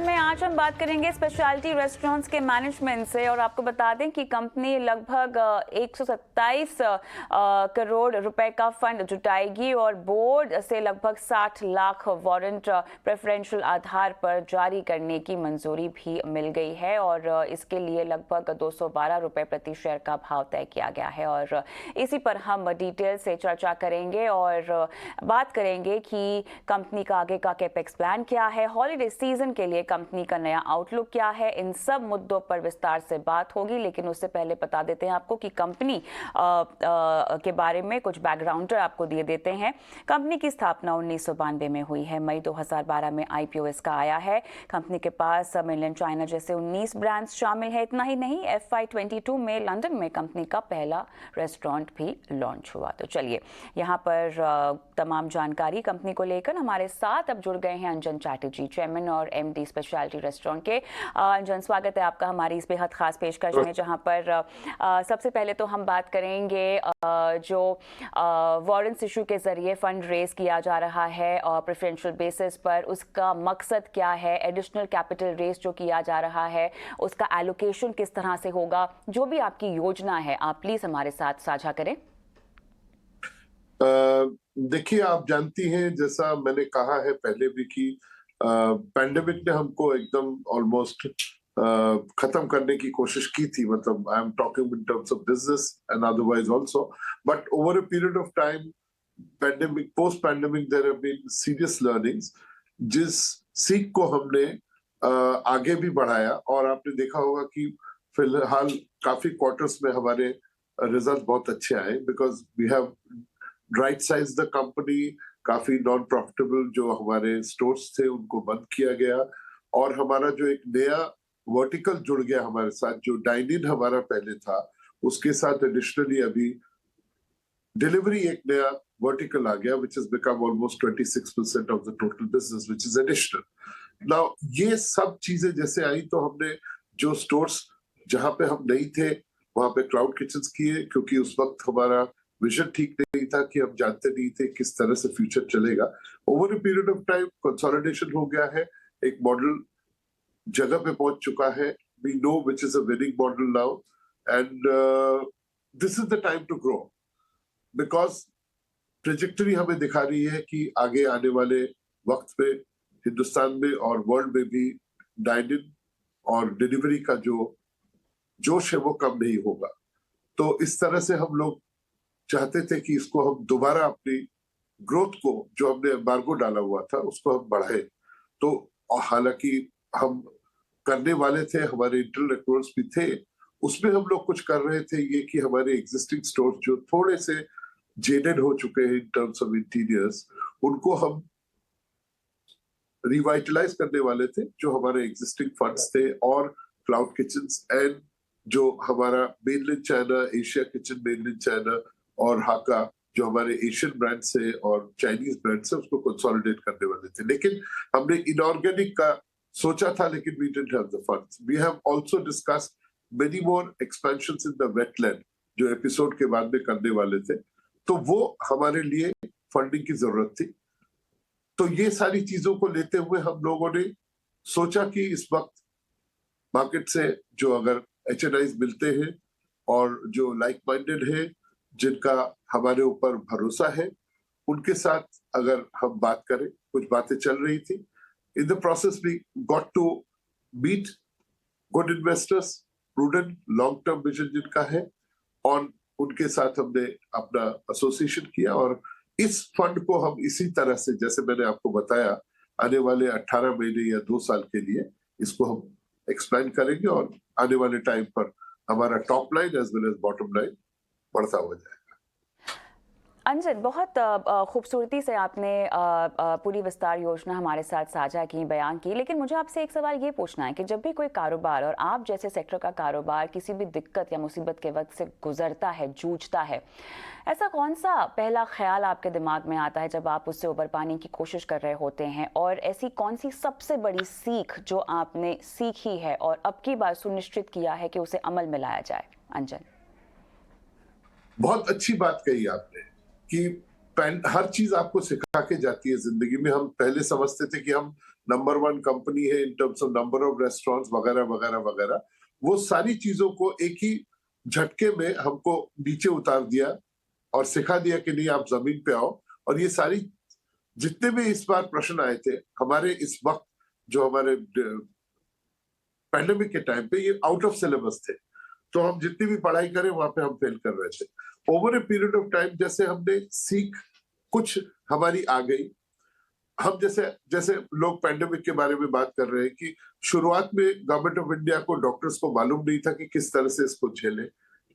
में आज हम बात करेंगे स्पेशलिटी रेस्टोरेंट्स के मैनेजमेंट से और आपको बता दें कि कंपनी लगभग 127 करोड़ रुपए का फंड जुटाएगी और बोर्ड से लगभग 60 लाख वारंट प्रेफरेंशियल आधार पर जारी करने की मंजूरी भी मिल गई है और इसके लिए लगभग 212 रुपए प्रति शेयर का भाव तय किया गया है। और इसी पर हम डिटेल से चर्चा करेंगे और बात करेंगे कि कंपनी का आगे का कैपेक्स प्लान क्या है, हॉलीडे सीजन के लिए कंपनी का नया आउटलुक क्या है, इन सब मुद्दों पर विस्तार से बात होगी। लेकिन उससे पहले बता देते हैं आपको कि कंपनी के बारे में कुछ बैकग्राउंडर आपको दिए देते हैं। कंपनी की स्थापना 1992 में हुई है। मई 2012 में आईपीओ इसका आया है। कंपनी के पास मेनलैंड चाइना जैसे 19 ब्रांड्स शामिल है। इतना ही नहीं, FY22 में लंदन में कंपनी का पहला रेस्टोरेंट भी लॉन्च हुआ। तो चलिए, यहाँ पर तमाम जानकारी कंपनी को लेकर हमारे साथ अब जुड़ गए हैं अंजन चैटर्जी, चेयरमैन और MD स्पेशलिटी रेस्टोरेंट के। अंजन, स्वागत है आपका हमारी इस बेहद खास पेशकश में, जहां पर सबसे पहले तो हम बात करेंगे जो वारंट्स इशू के जरिए फंड रेज किया जा रहा है और प्रेफरेंशियल बेसिस पर, उसका मकसद क्या है, एडिशनल कैपिटल रेज जो किया जा रहा है उसका एलोकेशन किस तरह से होगा, जो भी आपकी योजना है आप प्लीज हमारे साथ साझा करें। देखिए, आप जानती हैं, जैसा मैंने कहा है पहले भी कि पैंडेमिक ने हमको एकदम ऑलमोस्ट खत्म करने की कोशिश की थी। मतलब I am talking in terms of business and otherwise also, but over a period of time, pandemic, post pandemic, there have been serious learnings, जिस सीख को हमने आगे भी बढ़ाया। और आपने देखा होगा कि फिलहाल काफी क्वार्टर्स में हमारे रिजल्ट बहुत अच्छे आए, because we have right size the company. काफी नॉन प्रॉफिटेबल जो हमारे स्टोर्स थे उनको बंद किया गया और हमारा जो एक नया वर्टिकल जुड़ गया हमारे साथ, जो डाइन इन हमारा पहले था, उसके साथ एडिशनली अभी डिलीवरी एक नया वर्टिकल आ गया, which has become almost 26% of the total business, which is additional. Now, ये सब चीजें जैसे आई तो हमने जो स्टोर्स जहां पे हम नहीं थे वहां पे क्लाउड किचन्स किए, क्योंकि उस वक्त हमारा विजन ठीक नहीं था कि हम जानते नहीं थे किस तरह से फ्यूचर चलेगा। Over a period of time consolidation हो गया है, एक मॉडल जगह पे पहुंच चुका है। We know which is a winning model now and this is the time to grow, because trajectory हमें दिखा रही है कि आगे आने वाले वक्त में हिंदुस्तान में और वर्ल्ड में भी डाइन इन और डिलीवरी का जो जोश है वो कम नहीं होगा। तो इस तरह से हम लोग चाहते थे कि इसको हम दोबारा अपनी ग्रोथ को, जो हमने एम्बार्गो डाला हुआ था, उसको हम बढ़ाए। तो हालांकि हम करने वाले थे, हमारे इंटरनल एक्रोल्स भी थे, उसमें हम लोग कुछ कर रहे थे ये कि हमारे एग्जिस्टिंग स्टोर जो थोड़े से जेडेड हो चुके हैं इन टर्म्स ऑफ इंटीरियर्स, उनको हम रिवाइटलाइज करने वाले थे, जो हमारे एग्जिस्टिंग फंड्स थे, और क्लाउड किचन्स एंड जो हमारा mainland China, Asia kitchen mainland China और हाका जो हमारे एशियन ब्रांड्स है और चाइनीज ब्रांड्स है, उसको कंसोलिडेट करने वाले थे। लेकिन हमने इनऑर्गेनिक का सोचा था, लेकिन we didn't have the funds. We have also discussed many more expansions in the wetland, जो एपिसोड के बाद में करने वाले थे, तो वो हमारे लिए फंडिंग की जरूरत थी। तो ये सारी चीजों को लेते हुए हम लोगों ने सोचा कि इस वक्त मार्केट से जो अगर HNIs मिलते हैं और जो लाइक माइंडेड है, जिनका हमारे ऊपर भरोसा है, उनके साथ अगर हम बात करें। कुछ बातें चल रही थी। In the process we got to meet good investors, prudent long term vision जिनका है, और उनके साथ हमने अपना एसोसिएशन किया। और इस फंड को हम इसी तरह से, जैसे मैंने आपको बताया, आने वाले 18 महीने या 2 साल के लिए इसको हम एक्सप्लेन करेंगे और आने वाले टाइम पर हमारा top line as well as bottom line बढ़ता हो जाएगा। अंजन, बहुत खूबसूरती से आपने पूरी विस्तार योजना हमारे साथ साझा की, बयान की। लेकिन मुझे आपसे एक सवाल ये पूछना है कि जब भी कोई कारोबार, और आप जैसे सेक्टर का कारोबार, किसी भी दिक्कत या मुसीबत के वक्त से गुजरता है, जूझता है, ऐसा कौन सा पहला ख्याल आपके दिमाग में आता है जब आप उससे उबर पाने की कोशिश कर रहे होते हैं? और ऐसी कौन सी सबसे बड़ी सीख जो आपने सीखी है और अब की बार सुनिश्चित किया है कि उसे अमल में लाया जाए? अंजन, बहुत अच्छी बात कही आपने कि हर चीज आपको सिखा के जाती है जिंदगी में। हम पहले समझते थे कि हम नंबर 1 कंपनी है इन terms of number of restaurants वगैरह वगैरह वगैरह, वो सारी चीजों को एक ही झटके में हमको नीचे उतार दिया और सिखा दिया कि नहीं आप जमीन पे आओ। और ये सारी जितने भी इस बार प्रश्न आए थे हमारे इस वक्त जो हमारे पैंडेमिक के टाइम पे, ये आउट ऑफ सिलेबस थे, तो हम जितनी भी पढ़ाई करें वहां पे हम फेल कर रहे थे। Over a period of time जैसे हमने सीख कुछ हमारी आ गई, हम जैसे जैसे लोग पैंडेमिक के बारे में बात कर रहे हैं कि शुरुआत में गवर्नमेंट ऑफ इंडिया को, डॉक्टर्स को मालूम नहीं था कि किस तरह से इसको झेले,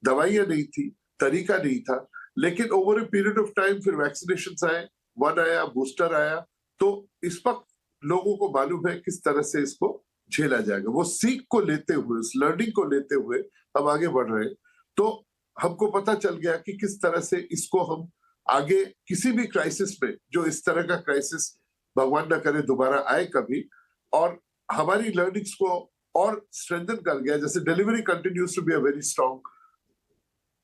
दवाइयां नहीं थी, तरीका नहीं था, लेकिन over a period of time फिर वैक्सीनेशन आए, 1 आया, बूस्टर आया, तो इस वक्त लोगों को मालूम है किस तरह से इसको झेला जाएगा। वो सीख को लेते हुए, उस लर्निंग को लेते हुए हम आगे बढ़ रहे हैं। तो हमको पता चल गया कि किस तरह से इसको हम आगे किसी भी क्राइसिस में, जो इस तरह का क्राइसिस भगवान ना करे दोबारा आए कभी, और हमारी लर्निंग्स को और स्ट्रेंथन कर गया। जैसे delivery continues to be a very strong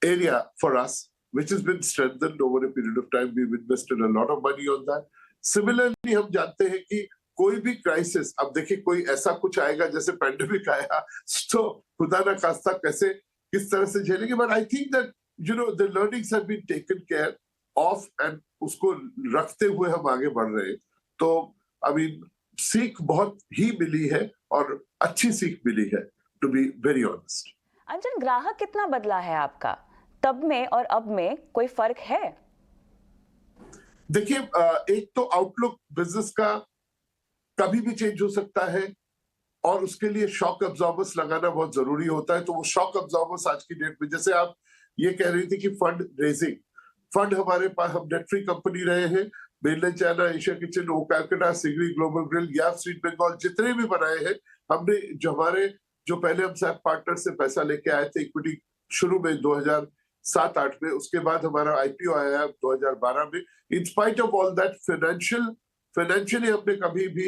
area for us, which has been strengthened over a period of time. We've invested a lot of money on that. Similarly, हम जानते हैं कि कोई भी क्राइसिस, अब देखिए कोई ऐसा कुछ आएगा जैसे पैंडेमिक आया, तो खुदा ना खास्ता कैसे किस तरह से झेलेंगे, but I think that the learnings have been taken care of, and उसको रखते हुए हम आगे बढ़ रहे हैं। तो आई मीन सीख बहुत ही मिली है और अच्छी सीख मिली है, टू बी वेरी ऑनेस्ट। अंजन, ग्राहक कितना बदला है आपका तब में और अब में, कोई फर्क है? देखिए, एक तो आउटलुक बिजनेस का कभी भी चेंज हो सकता है और उसके लिए शॉक अब्जॉर्बर्स लगाना बहुत जरूरी होता है। तो वो शॉक अब्जॉर्बर्स आज की डेट में, जैसे आप ये कह रही थी कि फंड रेजिंग, फंड हमारे पास, हम डेट फ्री कंपनी रहे हैं, मेनलैंड चाइना, एशिया किचन, ओ कैलकाटा, सिगरी, ग्लोबल ग्रिल, याप स्ट्रीट बेंगॉल, जितने भी बनाए हैं हमने, जो पहले हम सैप पार्टनर से पैसा लेके आए थे इक्विटी शुरू में 2007-8 में, उसके बाद हमारा आईपीओ आया 2012 में। In spite of all that, financially हमने कभी भी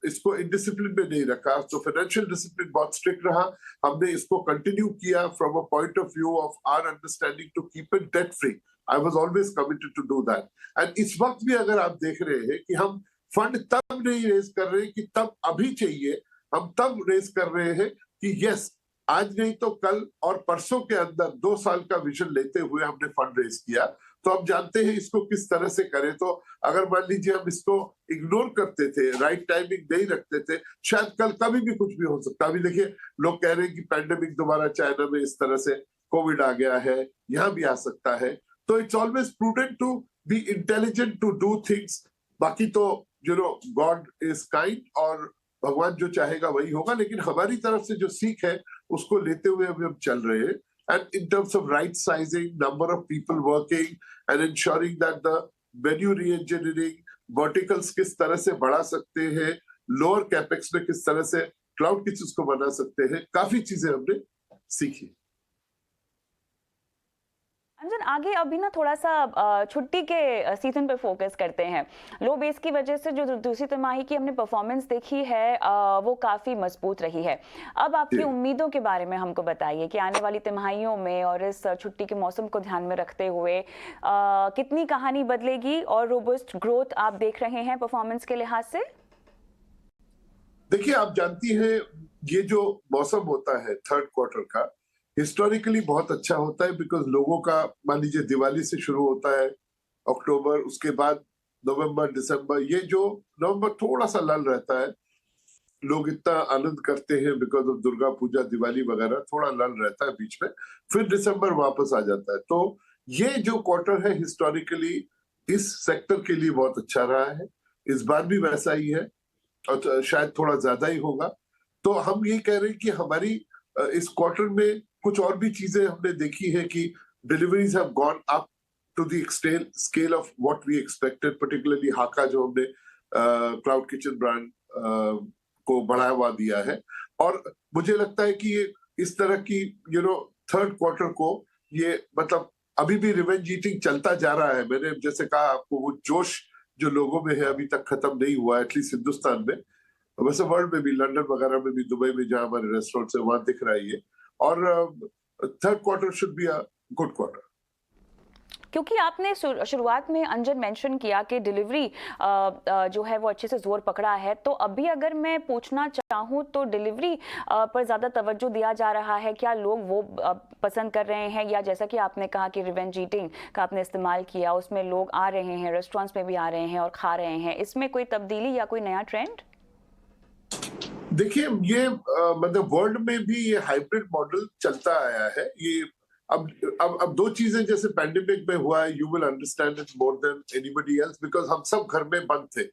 इसको इनडिसिप्लिन में नहीं रखा। तो फाइनेंशियल डिसिप्लिन बहुत स्ट्रिक्ट रहा। हमने इसको कंटिन्यू किया from a point of view of our understanding to keep it debt free. I was always committed to do that. And इस वक्त भी अगर आप देख रहे हैं कि हम फंड तब नहीं रेज कर रहे कि तब अभी चाहिए, हम तब रेज कर रहे हैं कि यस, आज नहीं तो कल और परसों के अंदर 2 साल का विजन लेते हुए हमने फंड रेज किया। तो हम जानते हैं इसको किस तरह से करें। तो अगर मान लीजिए हम इसको इग्नोर करते थे, राइट टाइमिंग नहीं रखते थे, शायद कल कभी भी कुछ भी हो सकता। अभी देखिए, लोग कह रहे हैं कि पैंडेमिक दोबारा चाइना में इस तरह से कोविड आ गया है, यहाँ भी आ सकता है। तो it's always prudent to be intelligent to do things. बाकी तो गॉड इज काइंड और भगवान जो चाहेगा वही होगा, लेकिन हमारी तरफ से जो सीख है उसको लेते हुए अभी हम चल रहे हैं। And in terms of right sizing, number of people working, and ensuring that the menu re-engineering, verticals किस तरह से बढ़ा सकते हैं, lower capex में किस तरह से cloud kitchens को बना सकते हैं, काफी चीजें हमने सीखी। अंजन, आगे अभी ना थोड़ा सा छुट्टी के सीजन पे फोकस करते हैं। लो बेस की वजह से जो दूसरी तिमाही की हमने परफॉर्मेंस देखी है वो काफी मजबूत रही है। अब आपकी उम्मीदों के बारे में हमको बताइए कि आने वाली तिमाहियों में और इस छुट्टी के मौसम को ध्यान में रखते हुए कितनी कहानी बदलेगी और रोबस्ट ग्रोथ आप देख रहे हैं परफॉर्मेंस के लिहाज से? देखिए, आप जानती हैं ये जो मौसम होता है थर्ड क्वार्टर का, हिस्टोरिकली बहुत अच्छा होता है, बिकॉज लोगों का, मान लीजिए दिवाली से शुरू होता है अक्टूबर, उसके बाद नवंबर, दिसंबर, ये जो नवंबर थोड़ा सा लल रहता है, लोग इतना आनंद करते हैं बिकॉज ऑफ दुर्गा पूजा, दिवाली वगैरह, थोड़ा लल रहता है बीच में, फिर दिसंबर वापस आ जाता है। तो ये जो क्वार्टर है हिस्टोरिकली इस सेक्टर के लिए बहुत अच्छा रहा है। इस बार भी वैसा ही है और शायद थोड़ा ज्यादा ही होगा। तो हम ये कह रहे हैं कि हमारी इस क्वार्टर में कुछ और भी चीजें हमने देखी है कि deliveries have gone up to the scale of what we expected, particularly Hakka जो हमने क्लाउड किचन ब्रांड को बढ़ावा दिया है। और मुझे लगता है कि ये इस तरह की थर्ड क्वार्टर को, ये मतलब अभी भी रिवेंज ईटिंग चलता जा रहा है। मैंने जैसे कहा आपको, वो जोश जो लोगों में है अभी तक खत्म नहीं हुआ, एटलीस्ट हिंदुस्तान में, वैसे वर्ल्ड में भी, लंदन वगैरह में भी, दुबई में जहां हमारे रेस्टोरेंट्स है वहां दिख रहा है ये। और third quarter should be a good quarter. क्योंकि आपने शुरुआत में अंजन मेंशन किया कि डिलीवरी जो है वो अच्छे से जोर पकड़ा है, तो अभी अगर मैं पूछना चाहूँ तो डिलीवरी पर ज़्यादा तवज्जो दिया जा रहा है क्या? लोग वो पसंद कर रहे हैं, या जैसा कि आपने कहा कि रिवेंज ईटिंग का आपने इस्तेमाल किया, उसमें लोग आ रहे हैं, रेस्टोरेंट्स में भी आ रहे हैं और खा रहे हैं, इसमें कोई तब्दीली या कोई नया ट्रेंड? देखिए ये मतलब वर्ल्ड में भी ये हाइब्रिड मॉडल चलता आया है। ये अब दो चीजें जैसे पैंडेमिक में हुआ है, you will understand it more than anybody else because हम सब घर में बंद थे।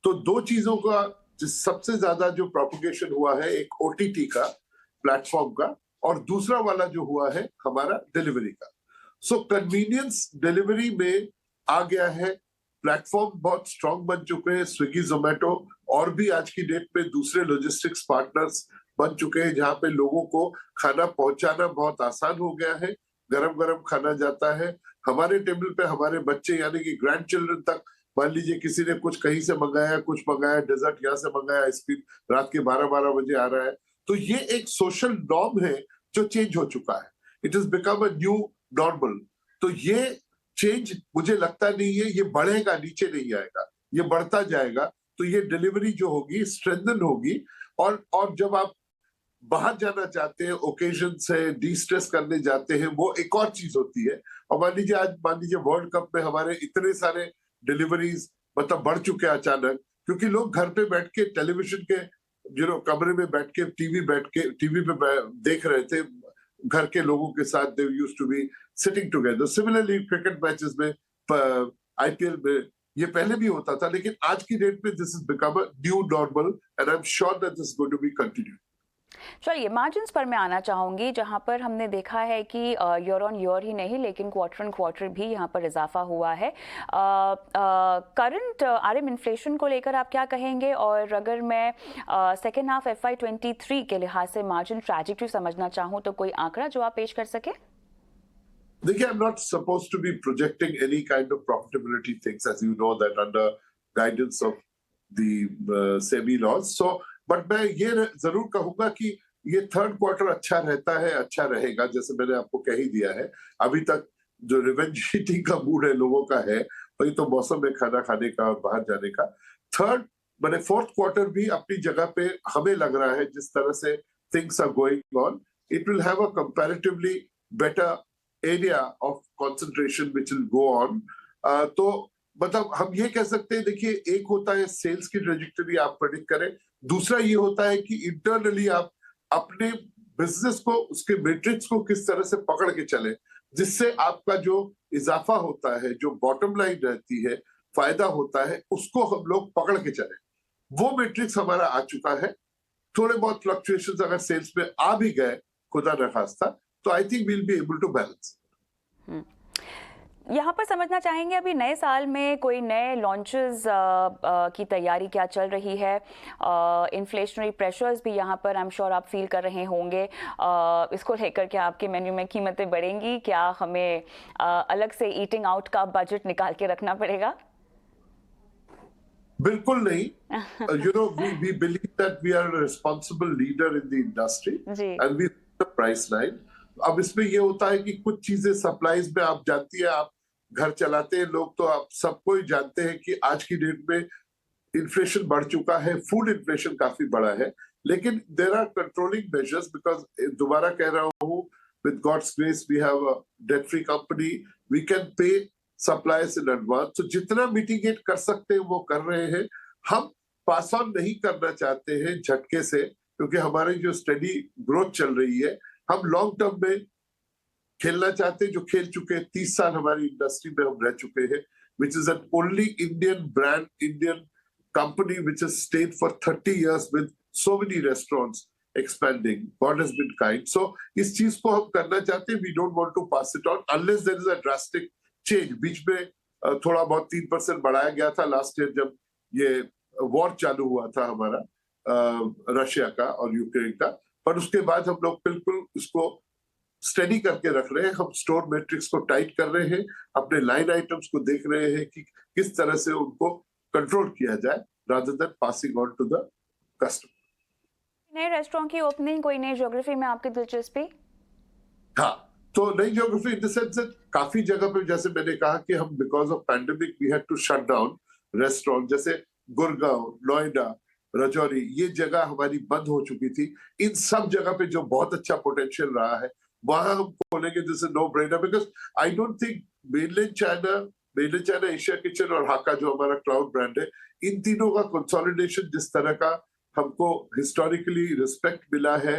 तो दो चीजों का सबसे ज्यादा जो प्रोपगेशन हुआ है, एक ओटीटी का प्लेटफॉर्म का, और दूसरा वाला जो हुआ है हमारा डिलीवरी का। सो कन्वीनियंस डिलीवरी में आ गया है, प्लेटफॉर्म बहुत स्ट्रांग बन चुके हैं, स्विगी जोमेटो और भी आज की डेट में दूसरे लॉजिस्टिक्स पार्टनर्स बन चुके हैं, जहां पे लोगों को खाना पहुंचाना बहुत आसान हो गया है। गरम गरम खाना जाता है हमारे टेबल पे, हमारे बच्चे यानी कि ग्रैंड चिल्ड्रन तक। मान लीजिए किसी ने कुछ कहीं से मंगाया, कुछ मंगाया, डेजर्ट यहाँ से मंगाया, आइसक्रीम रात के 12-12 बजे आ रहा है। तो ये एक सोशल नॉर्म है जो चेंज हो चुका है। It is become a new normal. तो ये चेंज मुझे लगता नहीं है ये बढ़ेगा, नीचे नहीं आएगा, ये बढ़ता जाएगा। तो ये डिलीवरी जो होगी स्ट्रेंथन होगी। और जब आप बाहर जाना चाहते हैं, ओकेजन से डी स्ट्रेस करने जाते हैं, वो एक और चीज होती है। और मान लीजिए वर्ल्ड कप में हमारे इतने सारे डिलीवरीज मतलब बढ़ चुके हैं अचानक, क्योंकि लोग घर पे बैठ के टेलीविजन के कमरे में बैठ के टीवी पे देख रहे थे घर के लोगों के साथ। They used to be sitting together. Similarly cricket matches में, आईपीएल में ये पहले भी होता था, लेकिन आज की डेट में this is become a new normal and I am sure that this is going to be continue. चलिए मार्जिन्स पर मैं आना चाहूंगी, जहां पर हमने देखा है कि ईयर ऑन ईयर ही नहीं लेकिन क्वार्टर ऑन क्वार्टर भी यहां पर इजाफा हुआ है। करंट आरएम इन्फ्लेशन को लेकर आप क्या कहेंगे? और अगर मैं सेकेंड हाफ FY23 के लिहाज से मार्जिन ट्रैजेक्टरी समझना चाहूँ तो कोई आंकड़ा जो आप पेश कर सके? देखिए, I'm not supposed to be projecting any kind of profitability things, as you know that under guidance of the SEBI laws. So, but मैं ये जरूर कहूंगा कि ये थर्ड क्वार्टर अच्छा रहता है, अच्छा रहेगा, जैसे मैंने आपको कह ही दिया है। अभी तक जो रिवेंज ईटिंग का मूड है लोगों का है, वही तो मौसम है खाना खाने का और बाहर जाने का। थर्ड मैंने फोर्थ क्वार्टर भी अपनी जगह पे हमें लग रहा है, जिस तरह से things are going on, it will have a comparatively better area of concentration which will go on. तो मतलब हम ये कह सकते हैं, देखिए एक होता है सेल्स की ट्रेजेक्टरी आप प्रेडिक्ट करें, दूसरा ये होता है कि इंटरनली आप अपने बिजनेस को, उसके मैट्रिक्स को किस तरह से पकड़ के चले, जिससे आपका जो इजाफा होता है, जो बॉटम लाइन रहती है, फायदा होता है, उसको हम लोग पकड़ के चले। वो मैट्रिक्स हमारा आ चुका है। थोड़े बहुत फ्लक्चुएशंस अगर सेल्स में आ भी गए, खुदा न खास्ता, तो I think we will be able to balance. यहाँ पर समझना चाहेंगे अभी नए साल में कोई नए लॉन्चेस की तैयारी क्या चल रही है? इन्फ्लेशनरी प्रेशर्स भी यहाँ पर आई एम श्योर आप फील कर रहे होंगे। इसको लेकर क्या आपके मेन्यू में कीमतें बढ़ेंगी? क्या हमें अलग से ईटिंग आउट का बजट निकाल के रखना पड़ेगा? बिल्कुल नहीं। we believe that we are a responsible leader in the industry and we the price line. अब इसमें ये होता है कि कुछ चीजें सप्लाईज में, आप जानती है, आप घर चलाते हैं लोग, तो आप सबको ही जानते हैं कि आज की डेट में इन्फ्लेशन बढ़ चुका है, फूड इन्फ्लेशन काफी बड़ा है। लेकिन there are controlling measures, because दोबारा कह रहा हूँ, with God's grace we have a debt free company, we can pay suppliers in advance. तो जितना मिटिगेट कर सकते हैं वो कर रहे हैं। हम पास ऑन नहीं करना चाहते हैं झटके से, क्योंकि हमारी जो स्टडी ग्रोथ चल रही है, हम लॉन्ग टर्म में खेलना चाहते हैं, जो खेल चुके हैं। 30 साल हमारी इंडस्ट्री में हम रह चुके हैं, which is an only Indian brand, Indian company which has stayed for 30 years with so many restaurants expanding. God has been kind. So इस चीज को हम करना चाहते हैं। We don't want to pass it on unless there is a drastic change. बीच में थोड़ा बहुत 3% बढ़ाया गया था लास्ट ईयर, जब ये वॉर चालू हुआ था हमारा रशिया का और यूक्रेन का। पर उसके बाद हम लोग बिल्कुल इसको स्टडी करके रख रहे हैं। हम स्टोर मैट्रिक्स को टाइट कर रहे हैं, अपने लाइन आइटम्स को देख रहे हैं कि किस तरह से उनको कंट्रोल किया जाए, rather than passing on to the customer. नए रेस्टोरेंट की ओपनिंग, कोई नई ज्योग्राफी में आपकी दिलचस्पी? हाँ, तो नई ज्योग्राफी इन द सेंस काफी जगह पे, जैसे मैंने कहा कि हम because of pandemic we had to shut down restaurant, जैसे गुड़गांव, नोएडा, राजौरी, ये जगह हमारी बंद हो चुकी थी। इन सब जगह पे जो बहुत अच्छा पोटेंशियल रहा है वहां हम खोलेंगे, this is no brainer, because I don't think mainland China, Asia kitchen और हाका जो हमारा क्लाउड ब्रांड है, इन तीनों का कंसोलिडेशन, जिस तरह का हमको हिस्टोरिकली रिस्पेक्ट मिला है,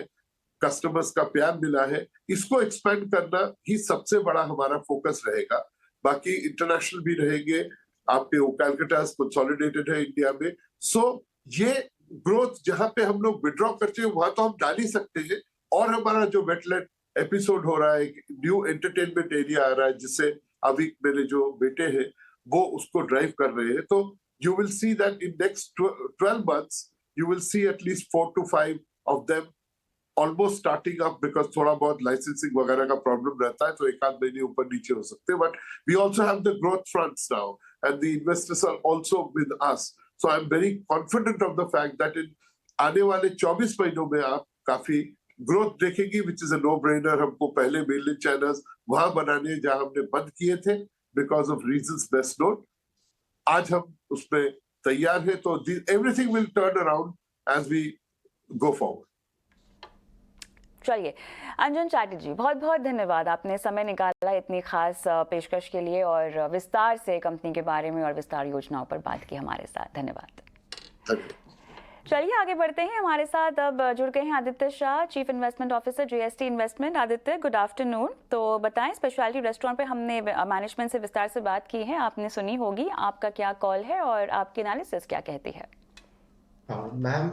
कस्टमर्स का प्यार मिला है, इसको एक्सपेंड करना ही सबसे बड़ा हमारा फोकस रहेगा। बाकी इंटरनेशनल भी रहेंगे, आपके वो कैलकाटा कंसोलिडेटेड है इंडिया में। सो ये ग्रोथ जहां पे हम लोग विड्रॉ करते हैं वहां तो हम डाल ही सकते हैं, और हमारा जो वेटलैंड एपिसोड हो रहा है, न्यू एंटरटेनमेंट एरिया आ रहा है, जिससे अभी मेरे जो बेटे हैं वो उसको ड्राइव कर रहे हैं, तो you will see that in next 12 months you will see at least 4 to 5 of them almost starting up, because थोड़ा बहुत लाइसेंसिंग वगैरह का प्रॉब्लम रहता है, तो एक आध महीने ऊपर नीचे हो सकते हैं, but we also have the growth fronts now and the investors are also with us. So I am very confident of the fact that इन आने वाले 24 महीनों में आप काफी ग्रोथ देखेंगी, which is a no brainer. हमको पहले मेनलैंड चाइना वहां बनाने जहां हमने बंद किए थे because of reasons best known, आज हम उसमें तैयार है, तो everything will turn around as we go forward. चलिए अंजन चैटर्जी, बहुत बहुत धन्यवाद, आपने समय निकाला इतनी खास पेशकश के लिए और विस्तार से कंपनी के बारे में और विस्तार योजनाओं पर बात की हमारे साथ। धन्यवाद। चलिए आगे बढ़ते हैं, हमारे साथ अब जुड़ गए हैं Aditya Shah, chief investment officer GST investment. Aditya, good afternoon. तो बताएं, स्पेशलिटी रेस्टोरेंट पे हमने मैनेजमेंट से विस्तार से बात की है, आपने सुनी होगी, आपका क्या कॉल है और आपकी एनालिसिस क्या कहती है? Ma'am,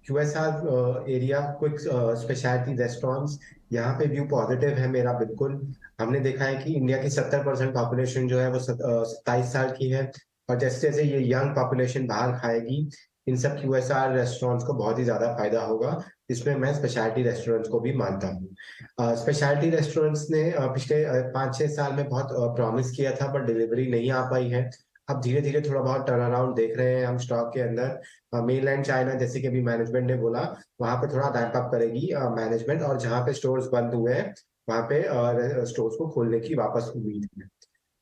QSR area quick speciality restaurants, यहाँ पे व्यू पॉजिटिव है मेरा बिल्कुल। हमने देखा है कि इंडिया की 70% पॉपुलेशन जो है वो 27 साल की है, और जैसे जैसे ये यंग पॉपुलेशन बाहर खाएगी, इन सब QSR रेस्टोरेंट्स को बहुत ही ज्यादा फायदा होगा, जिसमें मैं स्पेशलिटी रेस्टोरेंट्स को भी मानता हूँ। स्पेशलिटी रेस्टोरेंट्स ने पिछले 5-6 साल में बहुत प्रॉमिस किया था, पर डिलीवरी नहीं आ पाई है। अब धीरे धीरे थोड़ा बहुत टर्न अराउंड देख रहे हैं हम स्टॉक के अंदर। मेनलैंड चाइना, जैसे कि अभी मैनेजमेंट ने बोला, वहां पे थोड़ा रैंप अप करेगी मैनेजमेंट, और जहां पे स्टोर्स बंद हुए हैं वहां पे स्टोर्स को खोलने की वापस उम्मीद है।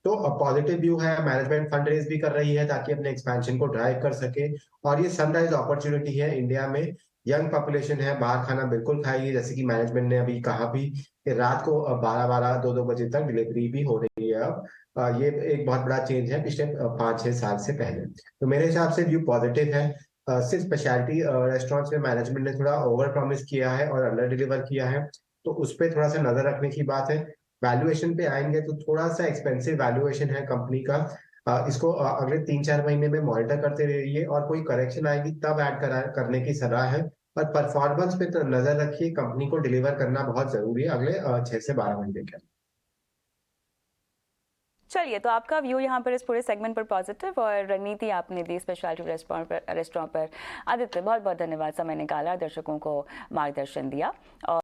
तो पॉजिटिव व्यू है। मैनेजमेंट फंड रेज भी कर रही है ताकि अपने एक्सपेंशन को ड्राइव कर सके, और ये सनराइज अपॉर्चुनिटी है इंडिया में। यंग पॉपुलेशन है, बाहर खाना बिल्कुल खाइए, जैसे कि मैनेजमेंट ने अभी कहा भी कि रात को 12-12, 2-2 बजे तक डिलीवरी भी हो रही है अब। ये एक बहुत बड़ा चेंज है पिछले 5-6 साल से पहले। तो मेरे हिसाब से व्यू पॉजिटिव है। सिर्फ स्पेशलिटी रेस्टोरेंट्स में मैनेजमेंट ने थोड़ा ओवर प्रॉमिस किया है और अंडर डिलीवर किया है, तो उस पर थोड़ा सा नजर रखने की बात है। वैल्यूएशन पे आएंगे तो थोड़ा सा एक्सपेंसिव वैल्यूएशन है कंपनी का। इसको अगले 3-4 महीने में मॉनिटर करते रहिए, और कोई करेक्शन आएगी तब ऐड करने की सलाह है। पर परफॉर्मेंस पे तो नजर रखिए, कंपनी को डिलीवर करना बहुत जरूरी है अगले 6 से 12 महीने के। चलिए, तो आपका व्यू यहाँ पर इस पूरे सेगमेंट पर पॉजिटिव, और रणनीति आपने दी स्पेशलिटी रेस्टोरेंट पर। आदित्य, बहुत बहुत धन्यवाद, समय निकाला, दर्शकों को मार्गदर्शन दिया। और